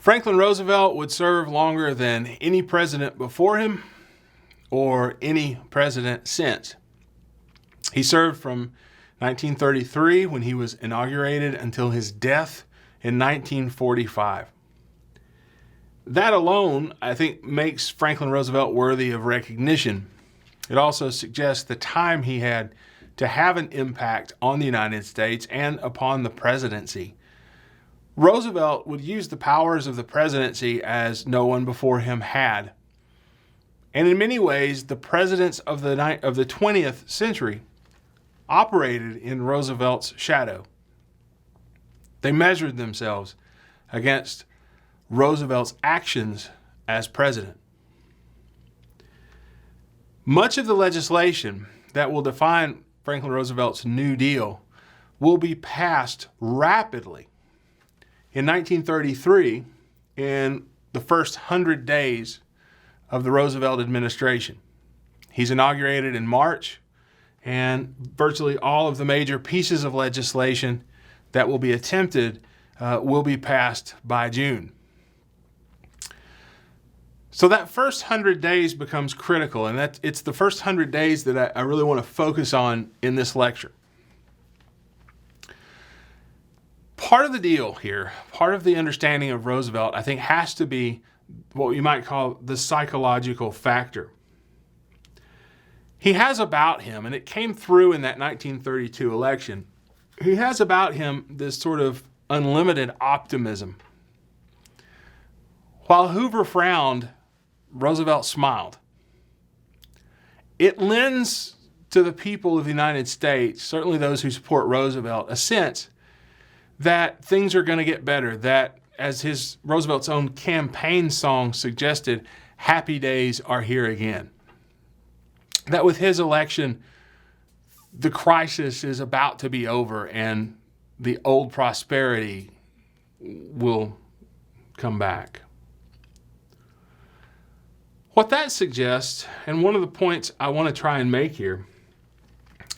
Franklin Roosevelt would serve longer than any president before him or any president since. He served from 1933, when he was inaugurated, until his death in 1945. That alone, I think, makes Franklin Roosevelt worthy of recognition. It also suggests the time he had to have an impact on the United States and upon the presidency. Roosevelt would use the powers of the presidency as no one before him had. And in many ways, the presidents of the 20th century operated in Roosevelt's shadow. They measured themselves against Roosevelt's actions as president. Much of the legislation that will define Franklin Roosevelt's New Deal will be passed rapidly. In 1933, in the first 100 days of the Roosevelt administration. He's inaugurated in March, and virtually all of the major pieces of legislation that will be attempted will be passed by June. So that first 100 days becomes critical, and it's the first 100 days that I really want to focus on in this lecture. Part of the deal here, part of the understanding of Roosevelt, I think, has to be what you might call the psychological factor. He has about him, and it came through in that 1932 election, he has about him this sort of unlimited optimism. While Hoover frowned, Roosevelt smiled. It lends to the people of the United States, certainly those who support Roosevelt, a sense that things are going to get better, that, as Roosevelt's own campaign song suggested, happy days are here again. That with his election, the crisis is about to be over and the old prosperity will come back. What that suggests, and one of the points I want to try and make here,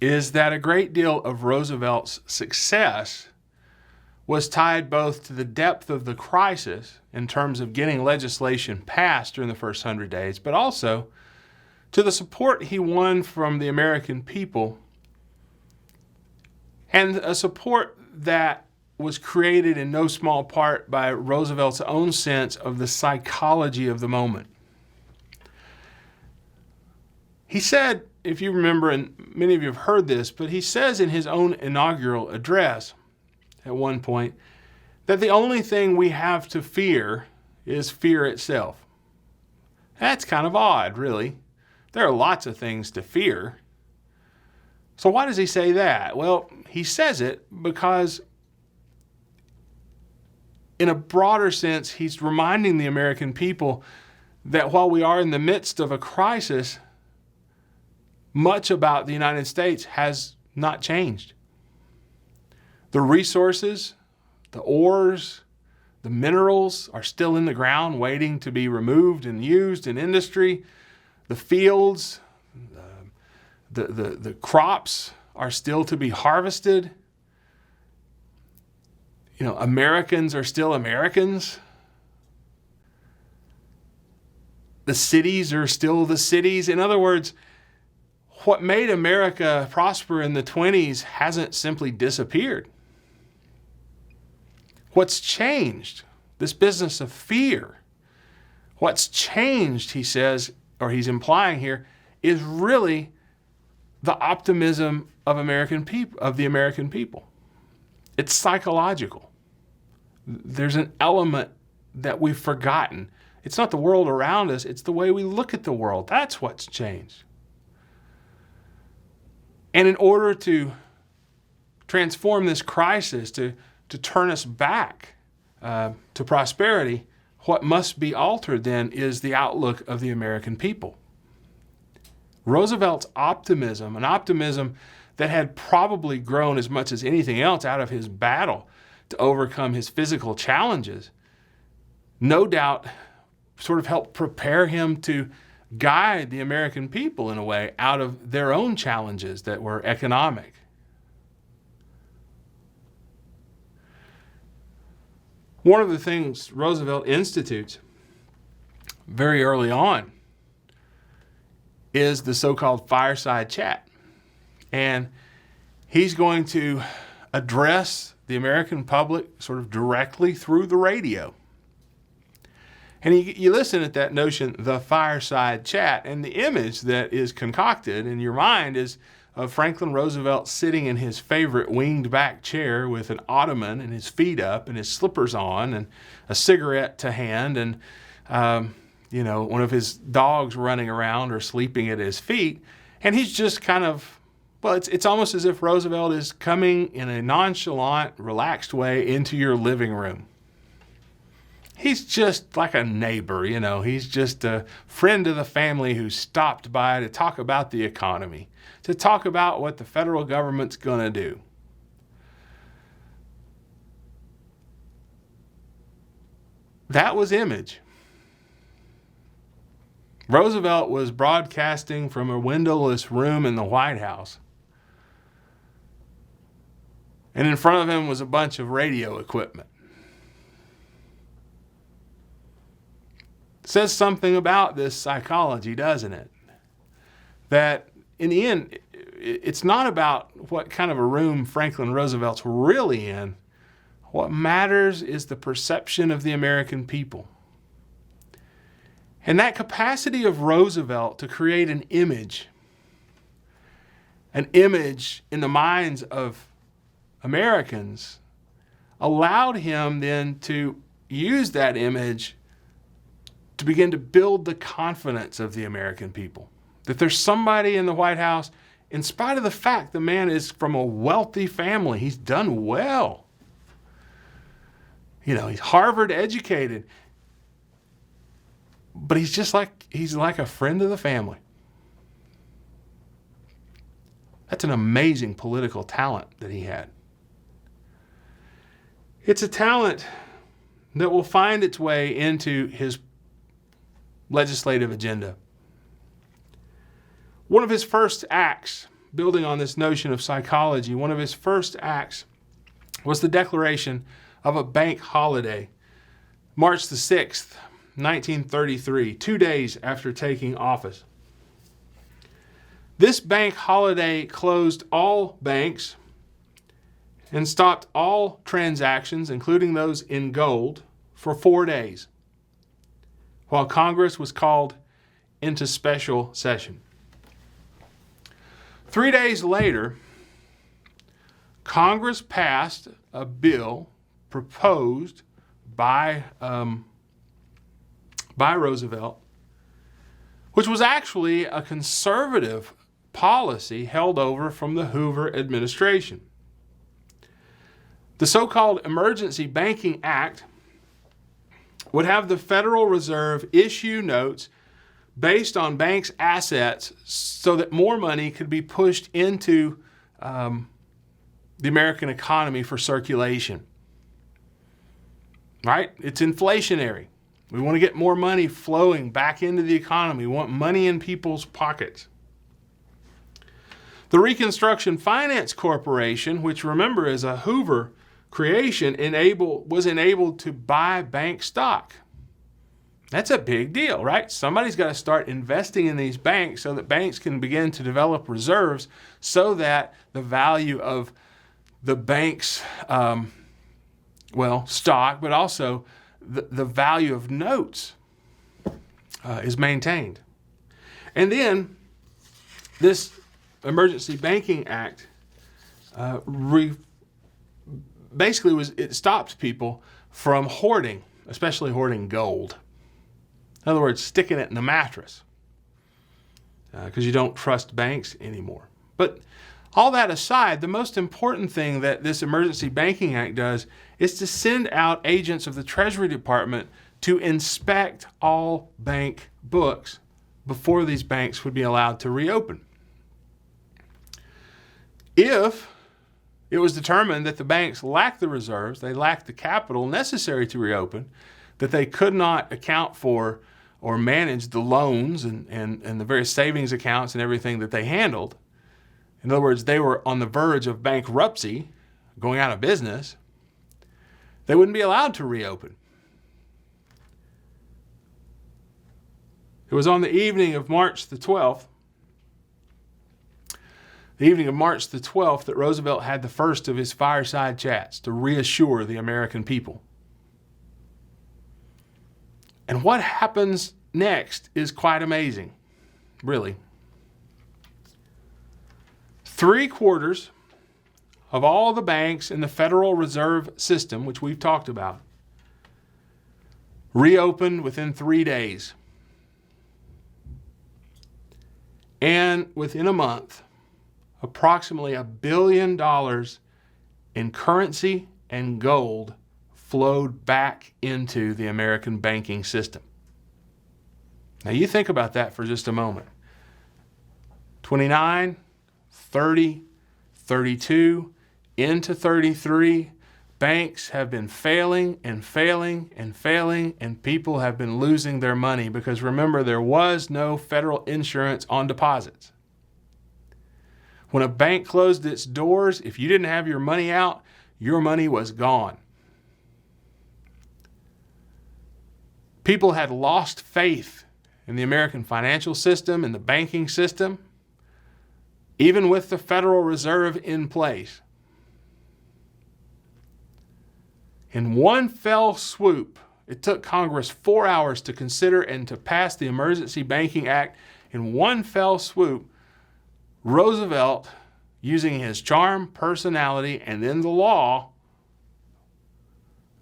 is that a great deal of Roosevelt's success was tied both to the depth of the crisis in terms of getting legislation passed during the first 100 days, but also to the support he won from the American people, and a support that was created in no small part by Roosevelt's own sense of the psychology of the moment. He said, if you remember, and many of you have heard this, but he says in his own inaugural address at one point that the only thing we have to fear is fear itself. That's kind of odd, really. There are lots of things to fear. So why does he say that? Well, he says it because in a broader sense, he's reminding the American people that while we are in the midst of a crisis, much about the United States has not changed. The resources, the ores, the minerals are still in the ground waiting to be removed and used in industry. The fields, the crops are still to be harvested. Americans are still Americans. The cities are still the cities. In other words, what made America prosper in the 20s hasn't simply disappeared. What's changed? This business of fear. What's changed, he says, or he's implying here, is really the optimism of the American people. It's psychological. There's an element that we've forgotten. It's not the world around us, it's the way we look at the world. That's what's changed. And in order to transform this crisis, to turn us back to prosperity, what must be altered then is the outlook of the American people. Roosevelt's optimism, an optimism that had probably grown as much as anything else out of his battle to overcome his physical challenges, no doubt sort of helped prepare him to guide the American people in a way out of their own challenges that were economic. One of the things Roosevelt institutes very early on is the so-called fireside chat. And he's going to address the American public sort of directly through the radio. And you listen at that notion, the fireside chat, and the image that is concocted in your mind is of Franklin Roosevelt sitting in his favorite winged back chair with an ottoman and his feet up and his slippers on and a cigarette to hand and, one of his dogs running around or sleeping at his feet. And he's just kind of, it's almost as if Roosevelt is coming in a nonchalant, relaxed way into your living room. He's just like a neighbor, he's just a friend of the family who stopped by to talk about the economy, to talk about what the federal government's going to do. That was image. Roosevelt was broadcasting from a windowless room in the White House. And in front of him was a bunch of radio equipment. Says something about this psychology, doesn't it? That in the end, it's not about what kind of a room Franklin Roosevelt's really in. What matters is the perception of the American people. And that capacity of Roosevelt to create an image in the minds of Americans, allowed him then to use that image to begin to build the confidence of the American people. That there's somebody in the White House, in spite of the fact the man is from a wealthy family, he's done well. He's Harvard educated, but he's like a friend of the family. That's an amazing political talent that he had. It's a talent that will find its way into his legislative agenda. One of his first acts, building on this notion of psychology, one of his first acts was the declaration of a bank holiday, March the 6th, 1933, 2 days after taking office. This bank holiday closed all banks and stopped all transactions, including those in gold, for 4 days, while Congress was called into special session. 3 days later, Congress passed a bill proposed by Roosevelt, which was actually a conservative policy held over from the Hoover administration. The so-called Emergency Banking Act would have the Federal Reserve issue notes based on banks' assets so that more money could be pushed into the American economy for circulation. Right? It's inflationary. We want to get more money flowing back into the economy. We want money in people's pockets. The Reconstruction Finance Corporation, which remember is a Hoover creation, was enabled to buy bank stock. That's a big deal, right? Somebody's got to start investing in these banks so that banks can begin to develop reserves so that the value of the bank's stock, but also the value of notes is maintained. And then this Emergency Banking Act it stopped people from hoarding, especially hoarding gold. In other words, sticking it in the mattress because you don't trust banks anymore. But all that aside, the most important thing that this Emergency Banking Act does is to send out agents of the Treasury Department to inspect all bank books before these banks would be allowed to reopen. If it was determined that the banks lacked the reserves, they lacked the capital necessary to reopen, that they could not account for or manage the loans and the various savings accounts and everything that they handled. In other words, they were on the verge of bankruptcy, going out of business. They wouldn't be allowed to reopen. It was on the evening of March the 12th, that Roosevelt had the first of his fireside chats to reassure the American people. And what happens next is quite amazing, really. 3/4 of all the banks in the Federal Reserve System, which we've talked about, reopened within 3 days. And within a month, approximately $1 billion in currency and gold flowed back into the American banking system. Now you think about that for just a moment. 29, 30, 32, into 33, banks have been failing and failing and failing, and people have been losing their money because remember, there was no federal insurance on deposits. When a bank closed its doors, if you didn't have your money out, your money was gone. People had lost faith in the American financial system and the banking system, even with the Federal Reserve in place. In one fell swoop, it took Congress 4 hours to consider and to pass the Emergency Banking Act. In one fell swoop, Roosevelt, using his charm, personality, and then the law,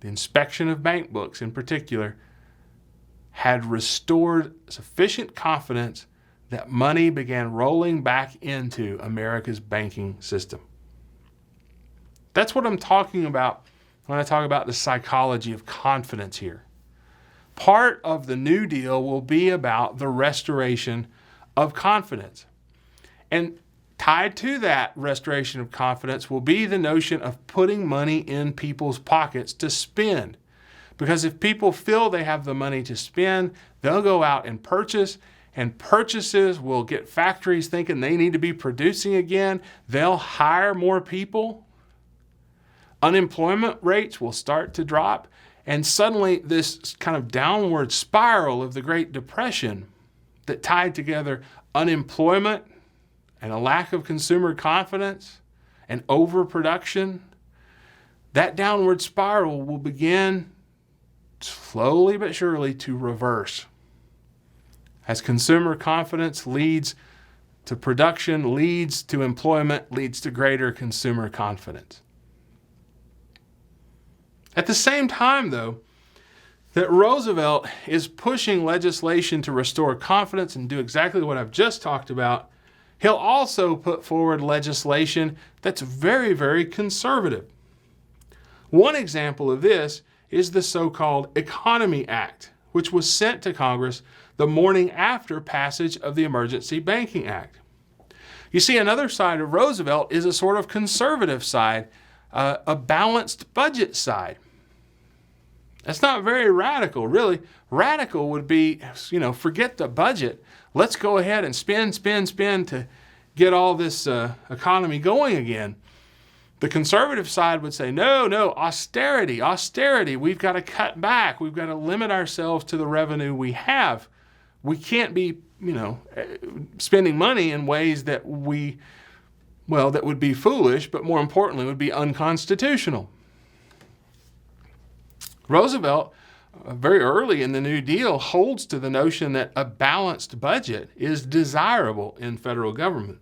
the inspection of bank books in particular, had restored sufficient confidence that money began rolling back into America's banking system. That's what I'm talking about when I talk about the psychology of confidence here. Part of the New Deal will be about the restoration of confidence. And tied to that restoration of confidence will be the notion of putting money in people's pockets to spend. Because if people feel they have the money to spend, they'll go out and purchase, and purchases will get factories thinking they need to be producing again. They'll hire more people. Unemployment rates will start to drop. And suddenly this kind of downward spiral of the Great Depression that tied together unemployment and a lack of consumer confidence and overproduction, that downward spiral will begin slowly but surely to reverse. As consumer confidence leads to production, leads to employment, leads to greater consumer confidence. At the same time, though, that Roosevelt is pushing legislation to restore confidence and do exactly what I've just talked about, he'll also put forward legislation that's very, very conservative. One example of this is the so-called Economy Act, which was sent to Congress the morning after passage of the Emergency Banking Act. You see, another side of Roosevelt is a sort of conservative side, a balanced budget side. That's not very radical, really. Radical would be, forget the budget. Let's go ahead and spend to get all this economy going again. The conservative side would say, no, austerity. We've got to cut back. We've got to limit ourselves to the revenue we have. We can't be, spending money in ways that that would be foolish, but more importantly, would be unconstitutional. Roosevelt, very early in the New Deal, holds to the notion that a balanced budget is desirable in federal government.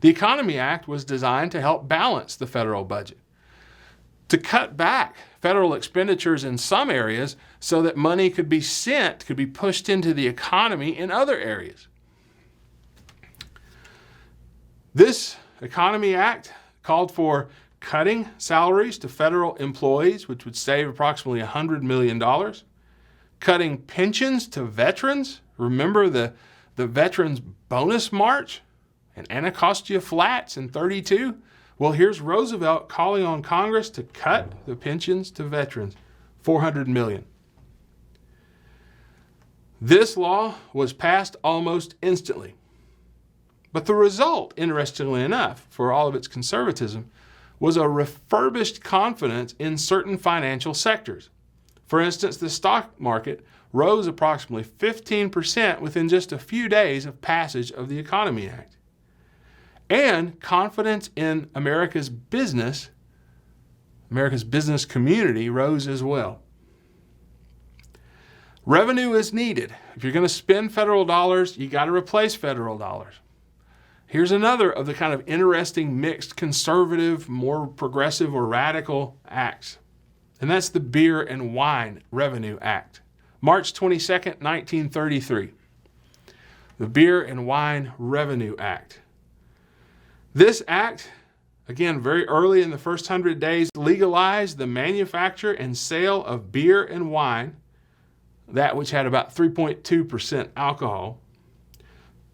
The Economy Act was designed to help balance the federal budget, to cut back federal expenditures in some areas so that money could be pushed into the economy in other areas. This Economy Act called for cutting salaries to federal employees, which would save approximately $100 million, cutting pensions to veterans. Remember the Veterans Bonus March and Anacostia Flats in 32? Well, here's Roosevelt calling on Congress to cut the pensions to veterans, $400 million. This law was passed almost instantly. But the result, interestingly enough, for all of its conservatism, was a refurbished confidence in certain financial sectors. For instance, the stock market rose approximately 15% within just a few days of passage of the Economy Act. And confidence in America's business community rose as well. Revenue is needed. If you're going to spend federal dollars, you got to replace federal dollars. Here's another of the kind of interesting mixed conservative, more progressive or radical acts. And that's the Beer and Wine Revenue Act. March 22nd, 1933. The Beer and Wine Revenue Act. This act, again, very early in the first 100 days, legalized the manufacture and sale of beer and wine, that which had about 3.2% alcohol,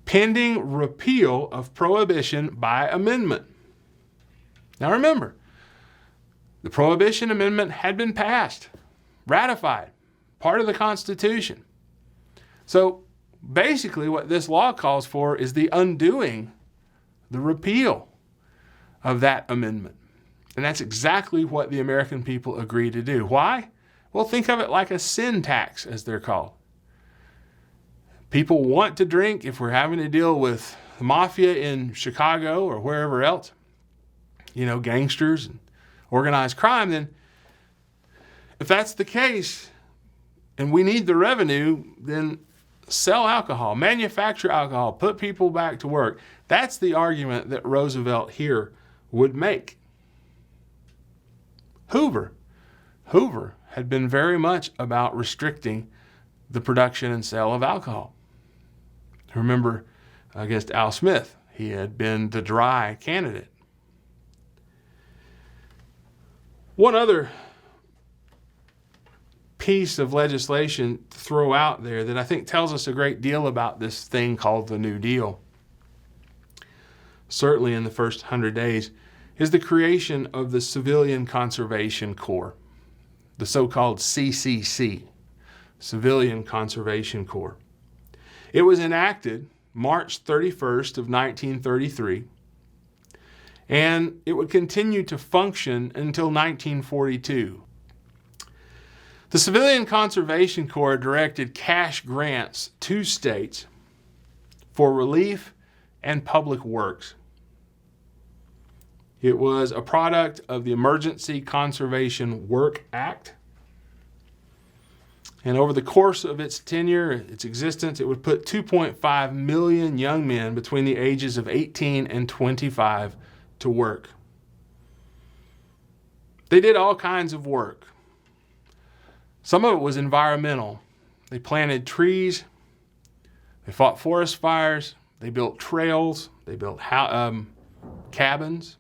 pending repeal of prohibition by amendment. Now remember, the Prohibition Amendment had been passed, ratified, part of the Constitution. So basically what this law calls for is the undoing, the repeal of that amendment. And that's exactly what the American people agreed to do. Why? Well, think of it like a sin tax, as they're called. People want to drink. If we're having to deal with the mafia in Chicago or wherever else, gangsters and organized crime, then if that's the case and we need the revenue, then sell alcohol, manufacture alcohol, put people back to work. That's the argument that Roosevelt here would make. Hoover had been very much about restricting the production and sale of alcohol. Remember, against Al Smith, he had been the dry candidate. One other piece of legislation to throw out there that I think tells us a great deal about this thing called the New Deal, certainly in the first 100 days, is the creation of the Civilian Conservation Corps, the so-called CCC, Civilian Conservation Corps. It was enacted March 31st of 1933, and it would continue to function until 1942. The Civilian Conservation Corps directed cash grants to states for relief and public works. It was a product of the Emergency Conservation Work Act. And over the course of its tenure, its existence, it would put 2.5 million young men between the ages of 18 and 25 to work. They did all kinds of work. Some of it was environmental. They planted trees, they fought forest fires, they built trails, they built cabins.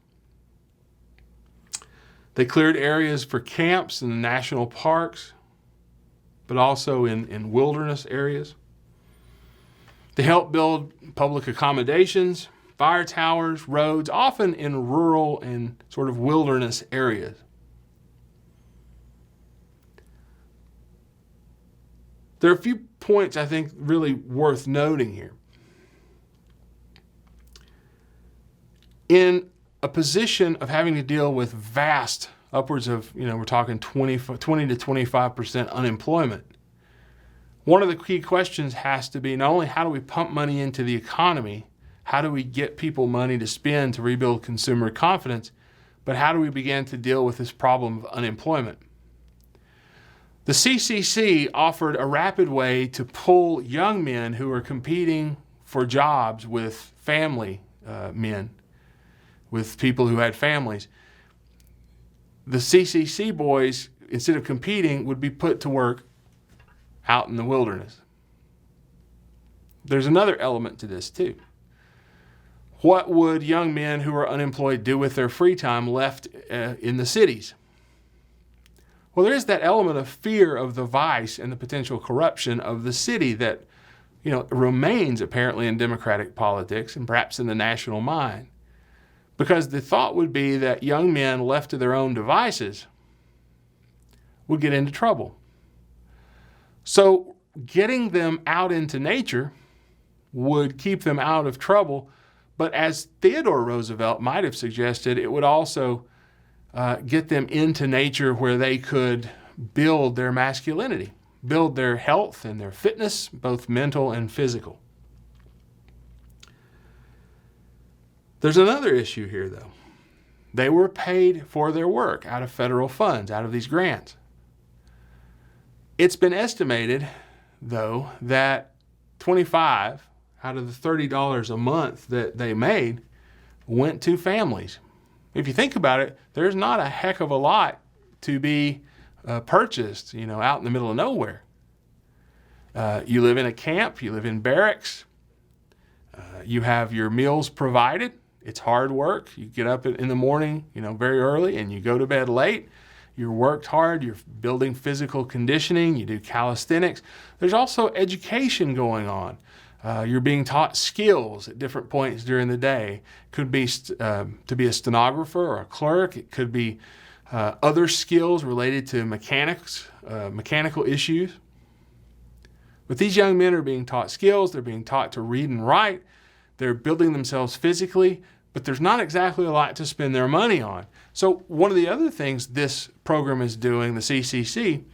They cleared areas for camps in the national parks, but also in wilderness areas. They helped build public accommodations, fire towers, roads, often in rural and sort of wilderness areas. There are a few points I think really worth noting here. In a position of having to deal with vast, upwards of, we're talking 20 to 25% unemployment, one of the key questions has to be not only how do we pump money into the economy, how do we get people money to spend to rebuild consumer confidence, but how do we begin to deal with this problem of unemployment? The CCC offered a rapid way to pull young men who are competing for jobs with family men, with people who had families. The CCC boys, instead of competing, would be put to work out in the wilderness. There's another element to this too. What would young men who are unemployed do with their free time left in the cities? Well, there is that element of fear of the vice and the potential corruption of the city that, remains apparently in democratic politics and perhaps in the national mind. Because the thought would be that young men left to their own devices would get into trouble. So getting them out into nature would keep them out of trouble. But as Theodore Roosevelt might have suggested, it would also get them into nature where they could build their masculinity, build their health and their fitness, both mental and physical. There's another issue here, though. They were paid for their work out of federal funds, out of these grants. It's been estimated, though, that 25 out of the $30 a month that they made went to families. If you think about it, there's not a heck of a lot to be purchased, out in the middle of nowhere. You live in a camp, you live in barracks, you have your meals provided. It's hard work. You get up in the morning, very early, and you go to bed late. You're worked hard. You're building physical conditioning. You do calisthenics. There's also education going on. You're being taught skills at different points during the day. Could be to be a stenographer or a clerk. It could be other skills related to mechanical issues. But these young men are being taught skills. They're being taught to read and write. They're building themselves physically, but there's not exactly a lot to spend their money on. So one of the other things this program is doing, the CCC,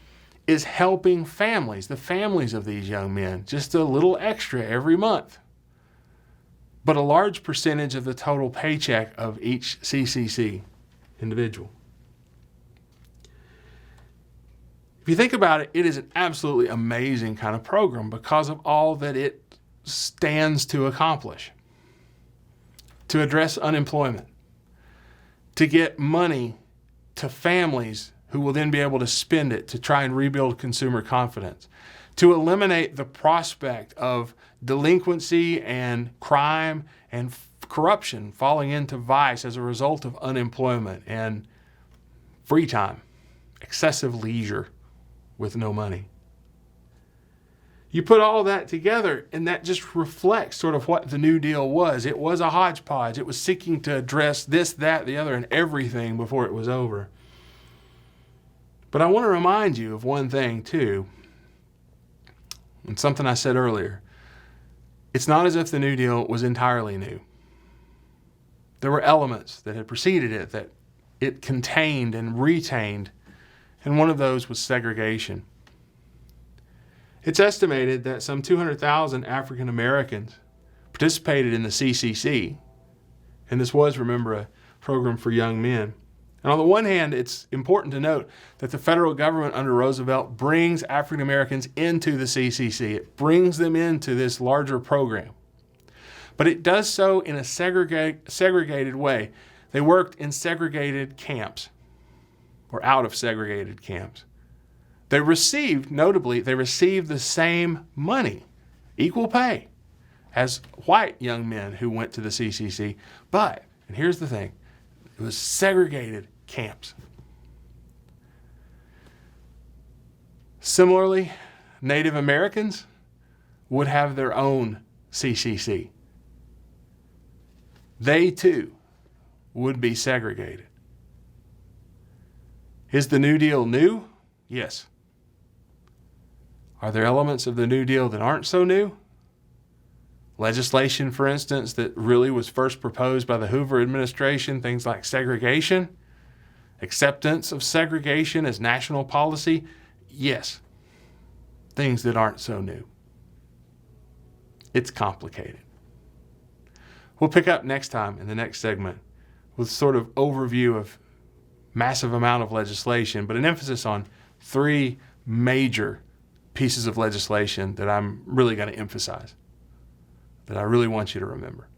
is helping families, the families of these young men, just a little extra every month. But a large percentage of the total paycheck of each CCC individual. If you think about it, it is an absolutely amazing kind of program because of all that it stands to accomplish. To address unemployment, to get money to families who will then be able to spend it to try and rebuild consumer confidence, to eliminate the prospect of delinquency and crime and corruption falling into vice as a result of unemployment and free time, excessive leisure with no money. You put all that together, and that just reflects sort of what the New Deal was. It was a hodgepodge. It was seeking to address this, that, the other, and everything before it was over. But I want to remind you of one thing, too, and something I said earlier. It's not as if the New Deal was entirely new. There were elements that had preceded it that it contained and retained, and one of those was segregation. It's estimated that some 200,000 African Americans participated in the CCC, and this was, remember, a program for young men. And on the one hand, it's important to note that the federal government under Roosevelt brings African Americans into the CCC. It brings them into this larger program. But it does so in a segregated way. They worked in segregated camps, or out of segregated camps. They received the same money, equal pay, as white young men who went to the CCC. But, and here's the thing, it was segregated camps. Similarly, Native Americans would have their own CCC. They too would be segregated. Is the New Deal new? Yes. Are there elements of the New Deal that aren't so new? Legislation, for instance, that really was first proposed by the Hoover administration, things like segregation, acceptance of segregation as national policy. Yes, things that aren't so new. It's complicated. We'll pick up next time in the next segment with sort of overview of massive amount of legislation, but an emphasis on three major pieces of legislation that I'm really going to emphasize, that I really want you to remember.